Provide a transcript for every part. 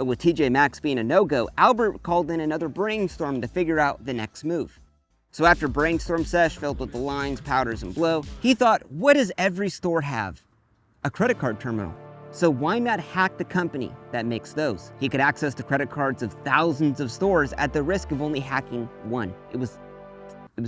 But with TJ Maxx being a no-go, Albert called in another brainstorm to figure out the next move. So after brainstorm sesh filled with the lines, powders, and blow, he thought, what does every store have? A credit card terminal. So why not hack the company that makes those? He could access the credit cards of thousands of stores at the risk of only hacking one. It was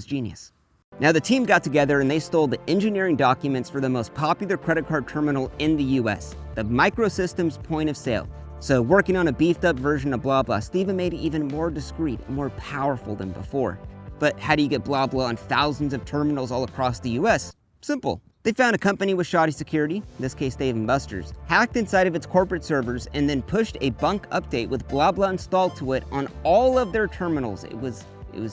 genius. Now the team got together and they stole the engineering documents for the most popular credit card terminal in the US, the Microsystems point of sale. So working on a beefed up version of BlaBla, Steven made it even more discreet and more powerful than before. But how do you get BlaBla on thousands of terminals all across the US? Simple. They found a company with shoddy security, in this case Dave & Buster's, hacked inside of its corporate servers and then pushed a bunk update with BlaBla installed to it on all of their terminals. It was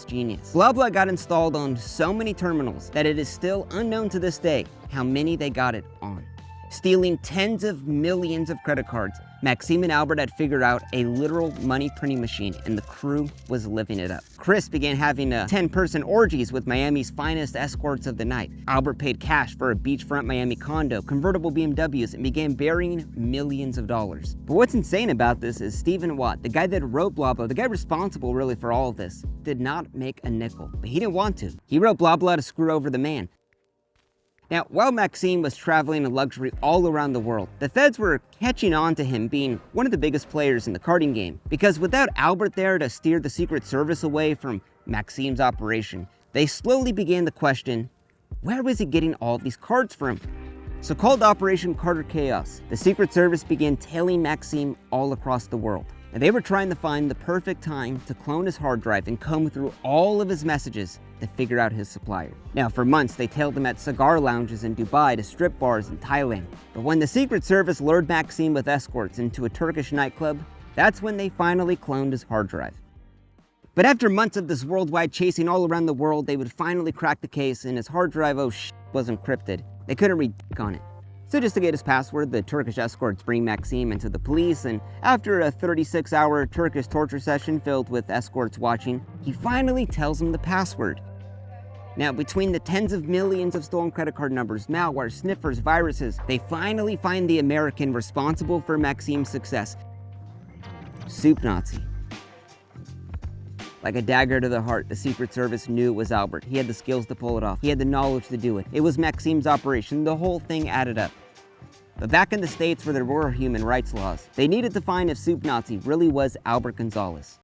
genius. BlaBla got installed on so many terminals that it is still unknown to this day how many they got it on. Stealing tens of millions of credit cards, Maxime and Albert had figured out a literal money printing machine and the crew was living it up. Chris began having 10-person orgies with Miami's finest escorts of the night. Albert paid cash for a beachfront Miami condo, convertible BMWs, and began burying millions of dollars. But what's insane about this is Stephen Watt, the guy that wrote BlaBla, the guy responsible really for all of this, did not make a nickel, but he didn't want to. He wrote BlaBla to screw over the man. Now, while Maxime was traveling in luxury all around the world, the feds were catching on to him being one of the biggest players in the carding game. Because without Albert there to steer the Secret Service away from Maxime's operation, they slowly began to question, where was he getting all of these cards from? So called Operation Carter Chaos, the Secret Service began tailing Maxime all across the world. And they were trying to find the perfect time to clone his hard drive and comb through all of his messages to figure out his supplier. Now, for months, they tailed him at cigar lounges in Dubai to strip bars in Thailand. But when the Secret Service lured Maxime with escorts into a Turkish nightclub, that's when they finally cloned his hard drive. But after months of this worldwide chasing all around the world, they would finally crack the case and his hard drive, was encrypted. They couldn't read on it. So just to get his password, the Turkish escorts bring Maxime into the police, and after a 36-hour Turkish torture session filled with escorts watching, he finally tells them the password. Now, between the tens of millions of stolen credit card numbers, malware, sniffers, viruses, they finally find the American responsible for Maxime's success. Soup Nazi. Like a dagger to the heart, the Secret Service knew it was Albert. He had the skills to pull it off. He had the knowledge to do it. It was Maxime's operation. The whole thing added up. But back in the States where there were human rights laws, they needed to find if Soup Nazi really was Albert Gonzalez.